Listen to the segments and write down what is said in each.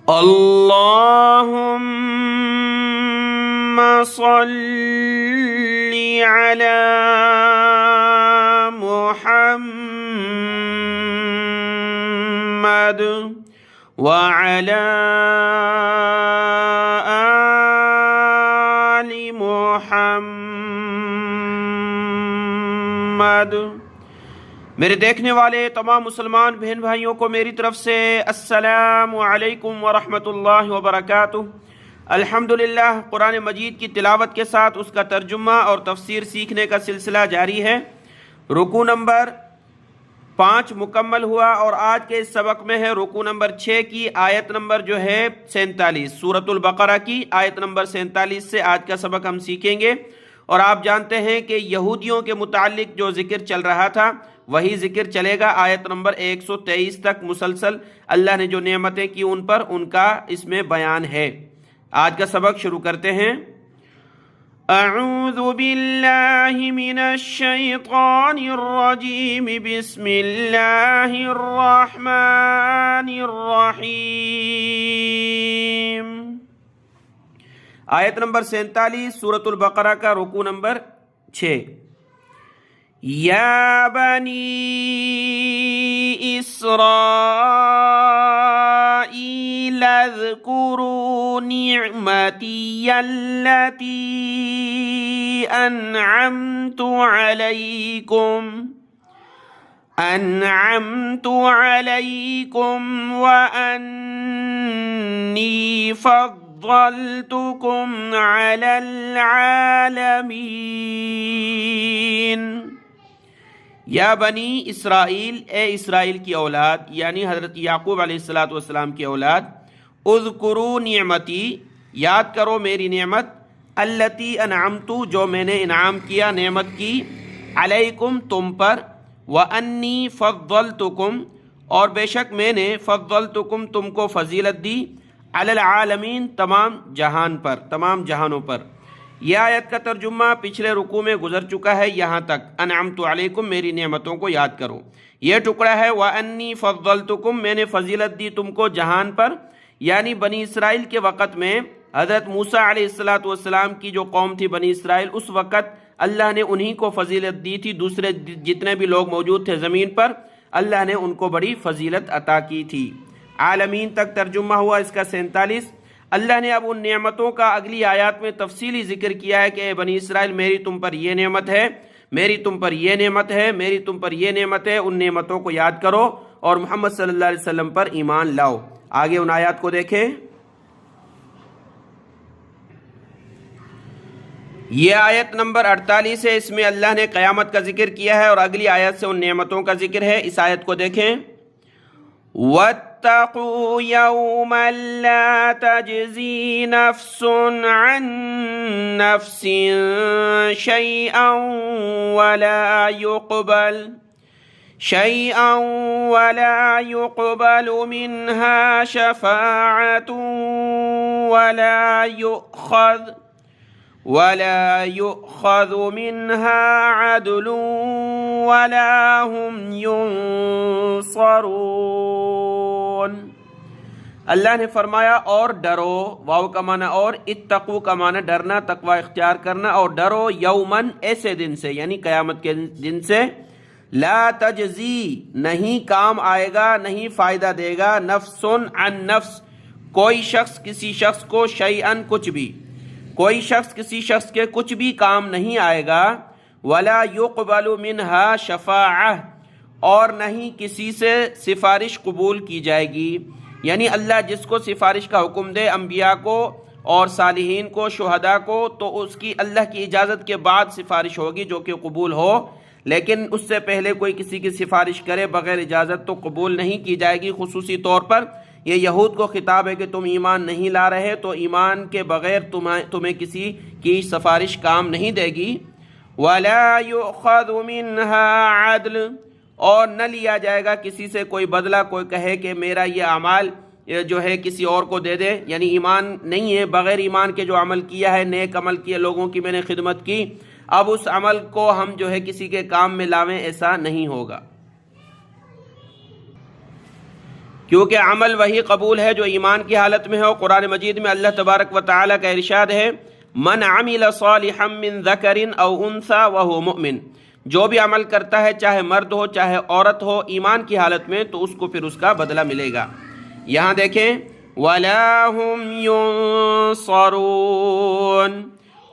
اللهم صل على محمد وعلى آل محمد۔ میرے دیکھنے والے تمام مسلمان بہن بھائیوں کو میری طرف سے السلام علیکم ورحمۃ اللہ وبرکاتہ۔ الحمدللہ قرآن مجید کی تلاوت کے ساتھ اس کا ترجمہ اور تفسیر سیکھنے کا سلسلہ جاری ہے۔ رکوع نمبر 5 مکمل ہوا اور آج کے اس سبق میں ہے رکوع نمبر 6 کی آیت نمبر جو ہے 47، سورۃ البقرہ کی آیت نمبر 47 سے آج کا سبق ہم سیکھیں گے۔ اور آپ جانتے ہیں کہ یہودیوں کے متعلق جو ذکر چل رہا تھا وہی ذکر چلے گا آیت نمبر 123 تک مسلسل۔ اللہ نے جو نعمتیں کی ان پر ان کا اس میں بیان ہے۔ آج کا سبق شروع کرتے ہیں۔ اعوذ باللہ من الشیطان الرجیم، بسم اللہ الرحمن الرحیم۔ آیت نمبر 47 سورۃ البقرہ کا رکوع نمبر 6۔ یا بنی اسرائیل اذکروا نعمتی التي انعمت علیکم وانی فضلتکم علی العالمین۔ یا بنی اسرائیل، اے اسرائیل کی اولاد، یعنی حضرت یعقوب علیہ السلام کی اولاد، اذکروا نعمتی، یاد کرو میری نعمت، التی انعمت، جو میں نے انعام کیا، نعمت کی، علیکم تم پر، وانی فضلتکم، اور بے شک میں نے فضلتکم تم کو فضیلت دی، علی العالمین تمام جہان پر، تمام جہانوں پر۔ یہ آیت کا ترجمہ پچھلے رکوع میں گزر چکا ہے یہاں تک، انعمت علیکم، میری نعمتوں کو یاد کرو۔ یہ ٹکڑا ہے وَأَنِّي فَضَّلْتُكُمْ، میں نے فضیلت دی تم کو جہان پر، یعنی بنی اسرائیل کے وقت میں حضرت موسیٰ علیہ السلام کی جو قوم تھی بنی اسرائیل، اس وقت اللہ نے انہی کو فضیلت دی تھی، دوسرے جتنے بھی لوگ موجود تھے زمین پر اللہ نے ان کو بڑی فضیلت عطا کی تھی۔ عالمین تک ترجمہ ہوا اس کا 47۔ اللہ نے اب ان نعمتوں کا اگلی آیات میں تفصیلی ذکر کیا ہے کہ اے بنی اسرائیل، میری تم پر یہ نعمت ہے، میری تم پر یہ نعمت ہے، میری تم پر یہ نعمت ہے، ان نعمتوں کو یاد کرو اور محمد صلی اللہ علیہ وسلم پر ایمان لاؤ۔ آگے ان آیات کو دیکھیں۔ یہ آیت نمبر 48 ہے، اس میں اللہ نے قیامت کا ذکر کیا ہے اور اگلی آیت سے ان نعمتوں کا ذکر ہے۔ اس آیت کو دیکھیں۔ وَاتَّقُوا يَوْمًا لَا تَجْزِي نَفْسٌ عَن نَفْسٍ شَيْئًا وَلَا يُقْبَلُ مِنْهَا شَفَاعَةٌ وَلَا يُؤْخَذُ مِنْهَا عَدْلٌ وَلَا هُمْ يُنصَرُونَ۔ اللہ نے فرمایا اور ڈرو، واو کا معنی اور، اتقو کا معنی ڈرنا، تقوی اختیار کرنا، اور ڈرو یومن ایسے دن سے، یعنی قیامت کے دن سے، لا تجزی نہیں کام آئے گا، نہیں فائدہ دے گا، نفس عن نفس کوئی شخص کسی شخص کو، شیئن کچھ بھی، کوئی شخص کسی شخص کے کچھ بھی کام نہیں آئے گا، ولا يقبل منها شفاعہ اور نہیں کسی سے سفارش قبول کی جائے گی، یعنی اللہ جس کو سفارش کا حکم دے، انبیاء کو اور صالحین کو، شہداء کو، تو اس کی اللہ کی اجازت کے بعد سفارش ہوگی جو کہ قبول ہو، لیکن اس سے پہلے کوئی کسی کی سفارش کرے بغیر اجازت تو قبول نہیں کی جائے گی۔ خصوصی طور پر یہ یہود کو خطاب ہے کہ تم ایمان نہیں لا رہے تو ایمان کے بغیر تمہیں کسی کی سفارش کام نہیں دے گی۔ وَلَا يُؤْخَذُ مِنْهَا عَدْلٌ اور نہ لیا جائے گا کسی سے کوئی بدلہ، کوئی کہے کہ میرا یہ اعمال جو ہے کسی اور کو دے دے، یعنی ایمان نہیں ہے، بغیر ایمان کے جو عمل کیا ہے، نیک عمل کیے، لوگوں کی میں نے خدمت کی، اب اس عمل کو ہم جو ہے کسی کے کام میں لاویں، ایسا نہیں ہوگا۔ کیونکہ عمل وہی قبول ہے جو ایمان کی حالت میں ہو۔ قرآن مجید میں اللہ تبارک و تعالیٰ کا ارشاد ہے، من عمل صالحا من ذکر او انثی وہو مؤمن، جو بھی عمل کرتا ہے چاہے مرد ہو چاہے عورت ہو ایمان کی حالت میں، تو اس کو پھر اس کا بدلہ ملے گا۔ یہاں دیکھیں وَلَا هُمْ يُنصَرُونَ،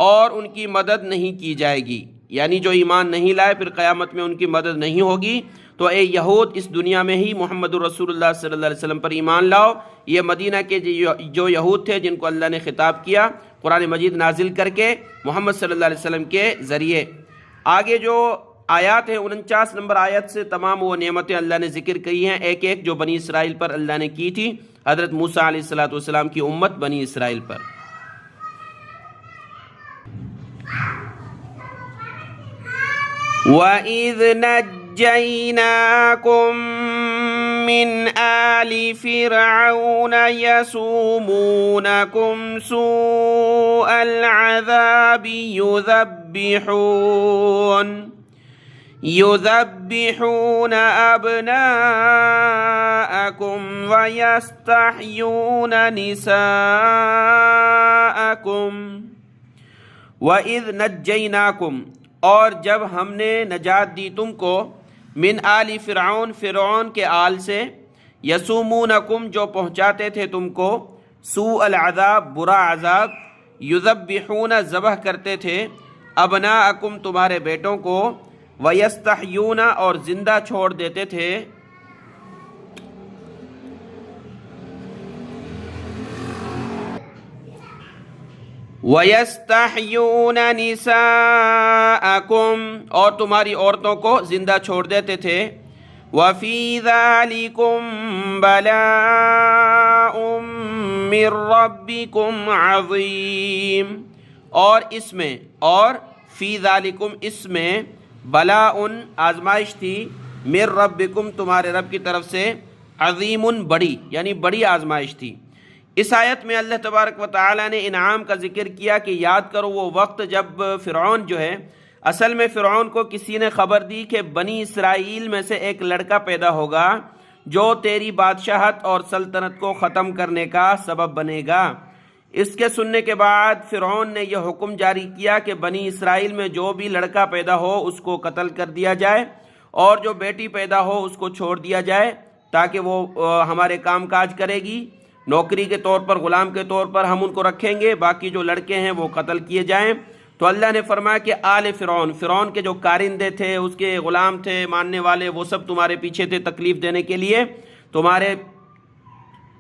اور ان کی مدد نہیں کی جائے گی، یعنی جو ایمان نہیں لائے پھر قیامت میں ان کی مدد نہیں ہوگی۔ تو اے یہود، اس دنیا میں ہی محمد رسول اللہ صلی اللہ علیہ وسلم پر ایمان لاؤ۔ یہ مدینہ کے جو یہود تھے جن کو اللہ نے خطاب کیا قرآن مجید نازل کر کے محمد صلی اللہ علیہ وسلم کے ذریعے۔ آگے جو آیات ہیں 49 نمبر آیت سے تمام وہ نعمتیں اللہ نے ذکر کی ہیں، ایک ایک جو بنی اسرائیل پر اللہ نے کی تھی، حضرت موسیٰ علیہ السلام کی امت بنی اسرائیل پر۔ وَإِذْ نَجَّيْنَاكُمْ مِنْ آلِ فِرْعَوْنَ يَسُومُونَكُمْ سُوءَ الْعَذَابِ يُذَبِّحُونَ أَبْنَاءَكُمْ وَيَسْتَحْيُونَ نِسَاءَكُمْ وَإِذْ نَجَّيْنَاكُمْ، اور جب ہم نے نجات دی تم کو، من آل فرعون، فرعون کے آل سے، یسومونکم، جو پہنچاتے تھے تم کو، سوء العذاب، برا عذاب، یذبحون، ذبح کرتے تھے، ابناءکم، تمہارے بیٹوں کو، ویستحیون، اور زندہ چھوڑ دیتے تھے، وَيَسْتَحْيُونَ نِسَاءَكُمْ، اور تمہاری عورتوں کو زندہ چھوڑ دیتے تھے۔ وَفِي ذَلِكُمْ بَلَاءٌ مِّن رَّبِّكُمْ عَظِيمٌ، اور اس میں، اور فی ذَلِكُمْ، اس میں، بلاء، آزمائش تھی، مِن رَّبِّكُمْ، تمہارے رب کی طرف سے، عظیم، بڑی، یعنی بڑی آزمائش تھی۔ اس آیت میں اللہ تبارک و تعالیٰ نے انعام کا ذکر کیا کہ یاد کرو وہ وقت جب فرعون جو ہے، اصل میں فرعون کو کسی نے خبر دی کہ بنی اسرائیل میں سے ایک لڑکا پیدا ہوگا جو تیری بادشاہت اور سلطنت کو ختم کرنے کا سبب بنے گا۔ اس کے سننے کے بعد فرعون نے یہ حکم جاری کیا کہ بنی اسرائیل میں جو بھی لڑکا پیدا ہو اس کو قتل کر دیا جائے، اور جو بیٹی پیدا ہو اس کو چھوڑ دیا جائے تاکہ وہ ہمارے کام کاج کرے گی، نوکری کے طور پر، غلام کے طور پر ہم ان کو رکھیں گے، باقی جو لڑکے ہیں وہ قتل کیے جائیں۔ تو اللہ نے فرمایا کہ آل فرعون، فرعون کے جو کارندے تھے، اس کے غلام تھے، ماننے والے، وہ سب تمہارے پیچھے تھے تکلیف دینے کے لیے، تمہارے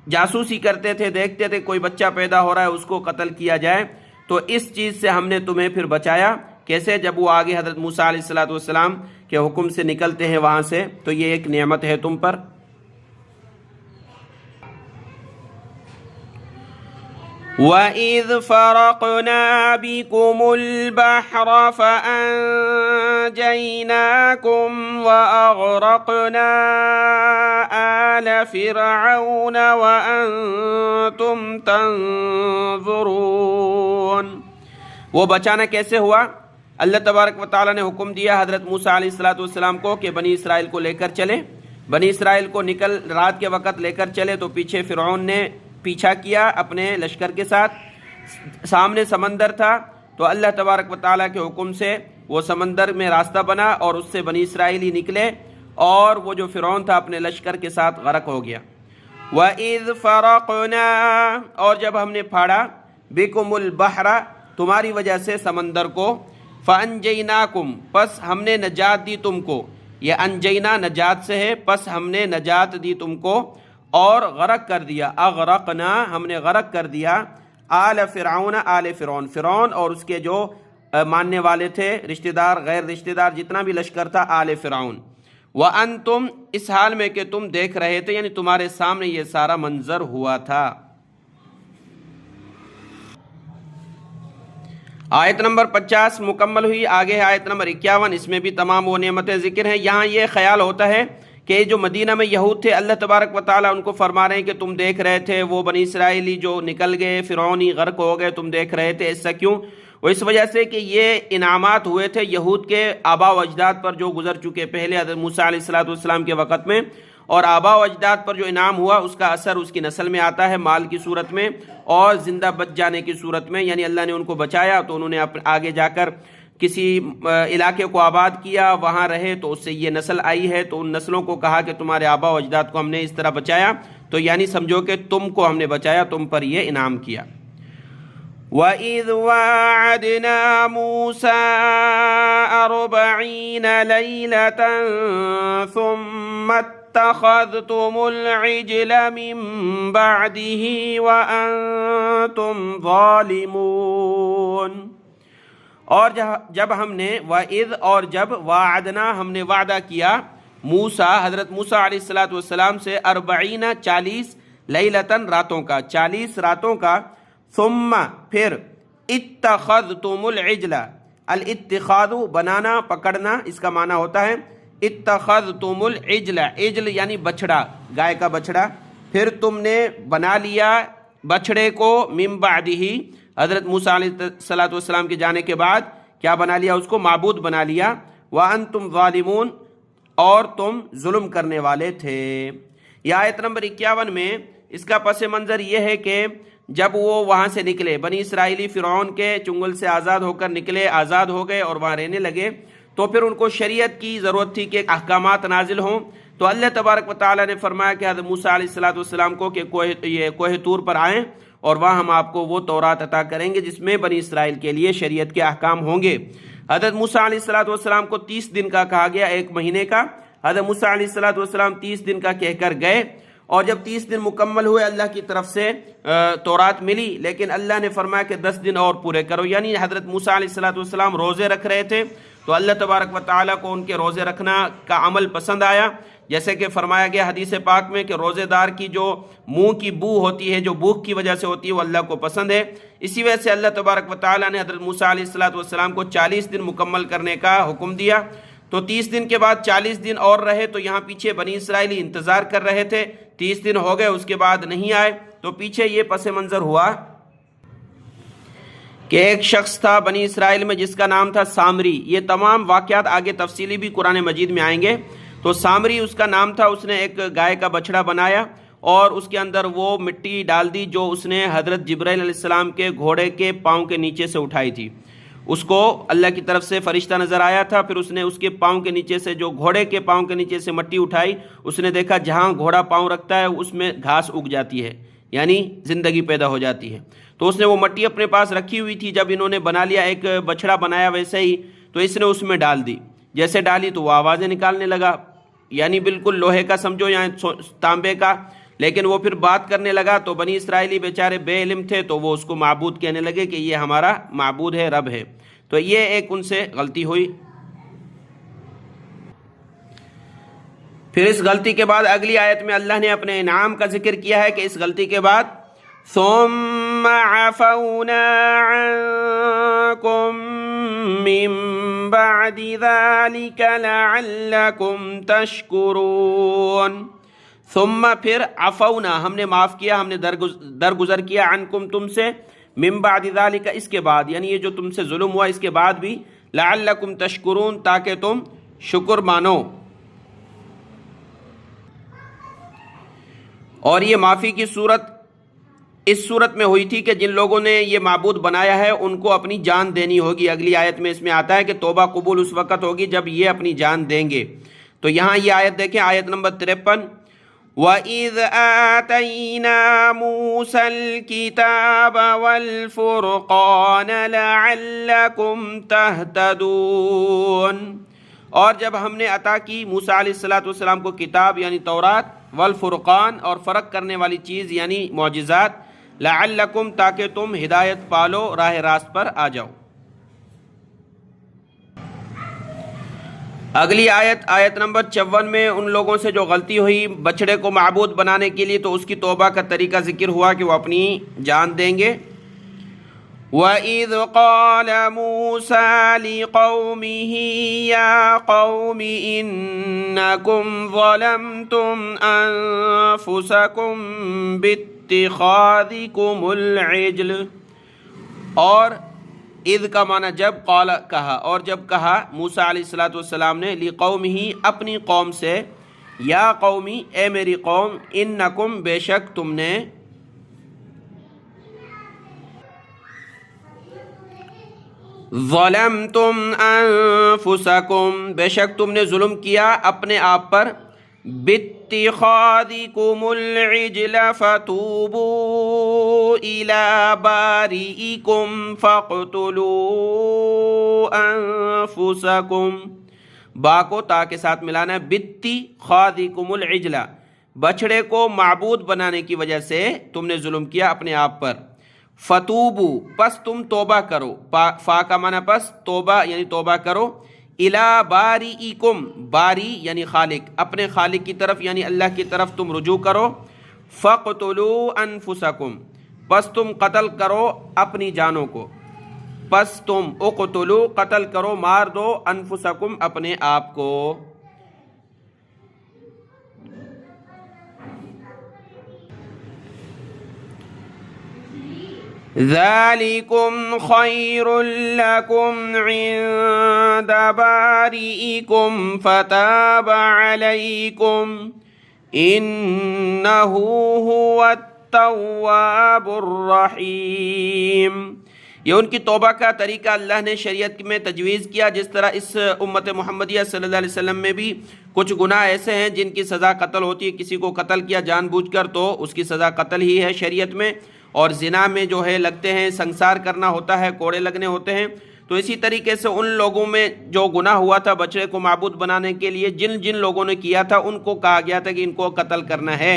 جاسوسی کرتے تھے، دیکھتے تھے کوئی بچہ پیدا ہو رہا ہے اس کو قتل کیا جائے۔ تو اس چیز سے ہم نے تمہیں پھر بچایا۔ کیسے؟ جب وہ آگے حضرت موسیٰ علیہ السلام کے حکم سے نکلتے ہیں وہاں سے، تو یہ ایک نعمت ہے تم پر۔ وَإِذْ فَرَقْنَا بِكُمُ الْبَحْرَ فَأَنْجَيْنَاكُمْ وَأَغْرَقْنَا آلَ فِرْعَوْنَ وَأَنْتُمْ تَنْظُرُونَ، وہ بچانا کیسے ہوا؟ اللہ تبارک و تعالیٰ نے حکم دیا حضرت موسیٰ علیہ السلام کو کہ بنی اسرائیل کو لے کر چلے۔ بنی اسرائیل کو رات کے وقت لے کر چلے تو پیچھے فرعون نے پیچھا کیا اپنے لشکر کے ساتھ، سامنے سمندر تھا، تو اللہ تبارک و تعالیٰ کے حکم سے وہ سمندر میں راستہ بنا اور اس سے بنی اسرائیلی نکلے، اور وہ جو فرعون تھا اپنے لشکر کے ساتھ غرق ہو گیا۔ وَإِذْ فَرَقْنَا، اور جب ہم نے پھاڑا، بِكُمُ الْبَحْرَ، تمہاری وجہ سے سمندر کو، فَأَنْجَيْنَاكُمْ، پس ہم نے نجات دی تم کو، یہ انجینا نجات سے ہے، پس ہم نے نجات دی تم کو، اور غرق کر دیا، اغرقنا، ہم نے غرق کر دیا، آل فرعون، آل فرعون، فرعون اور اس کے جو ماننے والے تھے، رشتہ دار، غیر رشتہ دار، جتنا بھی لشکر تھا، آل فرعون۔ وَأَنْتُمْ، اس حال میں کہ تم دیکھ رہے تھے، یعنی تمہارے سامنے یہ سارا منظر ہوا تھا۔ آیت نمبر 50 مکمل ہوئی، آگے آیت نمبر 51، اس میں بھی تمام وہ نعمتیں ذکر ہیں۔ یہاں یہ خیال ہوتا ہے کہ جو مدینہ میں یہود تھے، اللہ تبارک و تعالیٰ ان کو فرما رہے ہیں کہ تم دیکھ رہے تھے وہ بنی اسرائیلی جو نکل گئے، فرعونی غرق ہو گئے، تم دیکھ رہے تھے، ایسا کیوں؟ وہ اس وجہ سے کہ یہ انعامات ہوئے تھے یہود کے آبا و اجداد پر جو گزر چکے پہلے حضرت موسیٰ علیہ السلام کے وقت میں، اور آبا و اجداد پر جو انعام ہوا اس کا اثر اس کی نسل میں آتا ہے، مال کی صورت میں اور زندہ بچ جانے کی صورت میں، یعنی اللہ نے ان کو بچایا تو انہوں نے آگے جا کر کسی علاقے کو آباد کیا، وہاں رہے تو اس سے یہ نسل آئی ہے، تو ان نسلوں کو کہا کہ تمہارے آبا و اجداد کو ہم نے اس طرح بچایا، تو یعنی سمجھو کہ تم کو ہم نے بچایا، تم پر یہ انعام کیا۔ وَإِذْ وَاعَدْنَا مُوسَىٰ 40 لَيْلَةً ثُمَّ اتَّخَذْتُمُ الْعِجْلَ مِن بَعْدِهِ وَأَنْتُمْ ظَالِمُونَ۔ اور جب ہم نے وَإِذْ اور جب وَاعَدْنَا ہم نے وعدہ کیا موسیٰ حضرت موسیٰ علیہ السلام سے 40 لیلتاً راتوں کا، 40 راتوں کا، ثم پھر اتخذتم العجل، الاتخاذ بنانا پکڑنا اس کا معنی ہوتا ہے، اتخذتم العجل، عجل یعنی بچڑا، گائے کا بچڑا، پھر تم نے بنا لیا بچڑے کو من بعدہ حضرت موسیٰ علیہ السلام کے جانے کے بعد کیا بنا لیا، اس کو معبود بنا لیا، وَأَنْتُمْ ظَالِمُونَ اور تم ظلم کرنے والے تھے۔ یہ آیت نمبر 51 میں اس کا پس منظر یہ ہے کہ جب وہ وہاں سے نکلے، بنی اسرائیلی فرعون کے چنگل سے آزاد ہو کر نکلے، آزاد ہو گئے اور وہاں رہنے لگے، تو پھر ان کو شریعت کی ضرورت تھی کہ احکامات نازل ہوں، تو اللہ تبارک و تعالیٰ نے فرمایا کہ حضرت موسیٰ علیہ السلام کو کہ کوہ طور پر آئیں اور وہاں ہم آپ کو وہ تورات عطا کریں گے جس میں بنی اسرائیل کے لیے شریعت کے احکام ہوں گے۔ حضرت موسیٰ علیہ السلام کو 30 دن کا کہا گیا، 1 مہینے کا۔ حضرت موسیٰ علیہ السلام 30 دن کا کہہ کر گئے، اور جب 30 دن مکمل ہوئے اللہ کی طرف سے تورات ملی، لیکن اللہ نے فرمایا کہ 10 دن اور پورے کرو، یعنی حضرت موسیٰ علیہ السلام روزے رکھ رہے تھے، تو اللہ تبارک و تعالیٰ کو ان کے روزے رکھنا کا عمل پسند آیا، جیسے کہ فرمایا گیا حدیث پاک میں کہ روزے دار کی جو منہ کی بو ہوتی ہے، جو بھوک کی وجہ سے ہوتی ہے، وہ اللہ کو پسند ہے۔ اسی وجہ سے اللہ تبارک و تعالیٰ نے حضرت موسیٰ علیہ السلام کو 40 دن مکمل کرنے کا حکم دیا، تو 30 دن کے بعد 40 دن اور رہے، تو یہاں پیچھے بنی اسرائیلی انتظار کر رہے تھے، 30 دن ہو گئے اس کے بعد نہیں آئے، تو پیچھے یہ پس منظر ہوا کہ ایک شخص تھا بنی اسرائیل میں جس کا نام تھا سامری۔ یہ تمام واقعات آگے تفصیلی بھی قرآن مجید میں آئیں گے۔ تو سامری اس کا نام تھا، اس نے ایک گائے کا بچڑا بنایا اور اس کے اندر وہ مٹی ڈال دی جو اس نے حضرت جبرائیل علیہ السلام کے گھوڑے کے پاؤں کے نیچے سے اٹھائی تھی۔ اس کو اللہ کی طرف سے فرشتہ نظر آیا تھا، پھر اس نے اس کے پاؤں کے نیچے سے، جو گھوڑے کے پاؤں کے نیچے سے مٹی اٹھائی، اس نے دیکھا جہاں گھوڑا پاؤں رکھتا ہے اس میں گھاس اگ جاتی ہے، یعنی زندگی پیدا ہو جاتی ہے۔ تو اس نے وہ مٹی اپنے پاس رکھی ہوئی تھی، جب انہوں نے بنا لیا، ایک بچڑا بنایا ویسے ہی، تو اس نے اس میں ڈال دی، جیسے ڈالی تو وہ آوازیں نکالنے لگا، یعنی بالکل لوہے کا سمجھو یا تانبے کا، لیکن وہ پھر بات کرنے لگا، تو بنی اسرائیلی بیچارے بے علم تھے، تو وہ اس کو معبود کہنے لگے کہ یہ ہمارا معبود ہے، رب ہے۔ تو یہ ایک ان سے غلطی ہوئی۔ پھر اس غلطی کے بعد اگلی آیت میں اللہ نے اپنے انعام کا ذکر کیا ہے کہ اس غلطی کے بعد ثم عفونا عنكم من بعد ذلك لعلكم تشکرون۔ ثم پھر عفونا ہم نے معاف کیا، ہم نے درگزر کیا، عنکم تم سے، من بعد ذلك اس کے بعد، یعنی یہ جو تم سے ظلم ہوا اس کے بعد بھی، لعلکم تشکرون تاکہ تم شکر مانو۔ اور یہ معافی کی صورت اس صورت میں ہوئی تھی کہ جن لوگوں نے یہ معبود بنایا ہے ان کو اپنی جان دینی ہوگی۔ اگلی آیت میں اس میں آتا ہے کہ توبہ قبول اس وقت ہوگی جب یہ اپنی جان دیں گے۔ تو یہاں یہ آیت دیکھیں، آیت نمبر 53، وَإِذْ آتَيْنَا مُوسَى الْكِتَابَ وَالْفُرْقَانَ لَعَلَّكُمْ تَهْتَدُونَ۔ اور جب ہم نے عطا کی موسیٰ علیہ السلام کو کتاب یعنی تورات، والفرقان اور فرق کرنے والی چیز یعنی معجزات، لعلکم تاکہ تم ہدایت پالو، راہ راست پر آ جاؤ۔ اگلی آیت، آیت نمبر 54 میں ان لوگوں سے جو غلطی ہوئی بچڑے کو معبود بنانے کے لیے، تو اس کی توبہ کا طریقہ ذکر ہوا کہ وہ اپنی جان دیں گے۔ وَإِذْ قَالَ مُوسَىٰ لِقَوْمِهِ يَا قَوْمِ إِنَّكُمْ ظَلَمْتُمْ أَنفُسَكُمْ بِاتِّخَاذِكُمُ الْعِجْلَ۔ اور اذ کا معنی جب، قال کہا، اور جب کہا موسیٰ علیہ السلام نے، لقومہ اپنی قوم سے، یا قومی اے میری قوم، انکم بے شک تم نے، ظلمتم انفسکم بے شک تم نے ظلم کیا اپنے آپ پر، باتخاذکم العجل فتوبوا الی باریئکم فاقتلوا انفسکم، با کو تا کے ساتھ ملانا ہے، باتخاذکم العجل بچڑے کو معبود بنانے کی وجہ سے تم نے ظلم کیا اپنے آپ پر، فتوبو پس تم توبہ کرو، فا کا معنی پس، توبہ یعنی توبہ کرو، الی باریئکم باری یعنی خالق، اپنے خالق کی طرف یعنی اللہ کی طرف تم رجوع کرو، فقتلوا انفسکم پس تم قتل کرو اپنی جانوں کو، پس تم اقتلوا قتل کرو مار دو، انفسکم اپنے آپ کو۔ ذالکم خیر لکم عند باریئکم فتاب علیکم انہ هو التواب الرحیم۔ یہ ان کی توبہ کا طریقہ اللہ نے شریعت میں تجویز کیا، جس طرح اس امت محمدیہ صلی اللہ علیہ وسلم میں بھی کچھ گناہ ایسے ہیں جن کی سزا قتل ہوتی ہے، کسی کو قتل کیا جان بوجھ کر تو اس کی سزا قتل ہی ہے شریعت میں، اور زنا میں جو ہے لگتے ہیں، سنسار کرنا ہوتا ہے، کوڑے لگنے ہوتے ہیں۔ تو اسی طریقے سے ان لوگوں میں جو گناہ ہوا تھا بچڑے کو معبود بنانے کے لیے، جن جن لوگوں نے کیا تھا ان کو کہا گیا تھا کہ ان کو قتل کرنا ہے،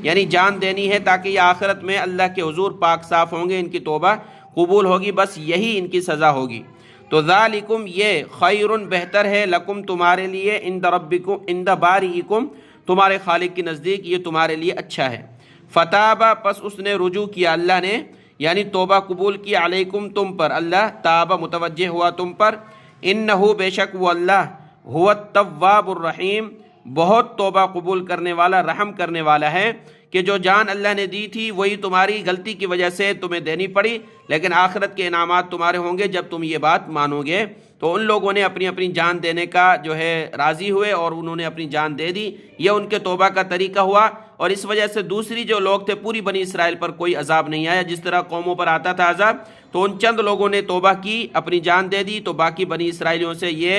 یعنی جان دینی ہے، تاکہ یہ آخرت میں اللہ کے حضور پاک صاف ہوں گے، ان کی توبہ قبول ہوگی، بس یہی ان کی سزا ہوگی۔ تو ذالکم یہ خیر بہتر ہے، لکم تمہارے لیے، عند ربکم عند باریئکم تمہارے خالق کے نزدیک یہ تمہارے لیے اچھا ہے، فتابہ پس اس نے رجوع کیا اللہ نے، یعنی توبہ قبول کی، علیکم تم پر، اللہ تابہ متوجہ ہوا تم پر، انہو بے شک وہ اللہ، هو التواب الرحیم بہت توبہ قبول کرنے والا، رحم کرنے والا ہے، کہ جو جان اللہ نے دی تھی وہی تمہاری غلطی کی وجہ سے تمہیں دینی پڑی، لیکن آخرت کے انعامات تمہارے ہوں گے جب تم یہ بات مانو گے۔ تو ان لوگوں نے اپنی اپنی جان دینے کا جو ہے راضی ہوئے اور انہوں نے اپنی جان دے دی، یہ ان کے توبہ کا طریقہ ہوا، اور اس وجہ سے دوسری جو لوگ تھے پوری بنی اسرائیل پر کوئی عذاب نہیں آیا، جس طرح قوموں پر آتا تھا عذاب، تو ان چند لوگوں نے توبہ کی، اپنی جان دے دی، تو باقی بنی اسرائیلیوں سے یہ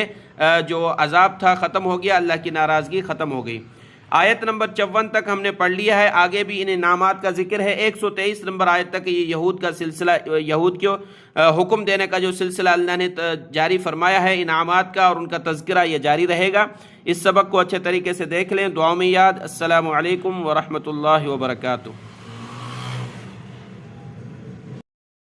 جو عذاب تھا ختم ہو گیا، اللہ کی ناراضگی ختم ہو گئی۔ آیت نمبر 54 تک ہم نے پڑھ لیا ہے، آگے بھی ان انعامات کا ذکر ہے۔ 123 نمبر آیت تک یہ یہود کا سلسلہ، یہود کو حکم دینے کا جو سلسلہ اللہ نے جاری فرمایا ہے انعامات کا، اور ان کا تذکرہ یہ جاری رہے گا۔ اس سبق کو اچھے طریقے سے دیکھ لیں، دعاؤں میں یاد۔ السلام علیکم ورحمۃ اللہ وبرکاتہ۔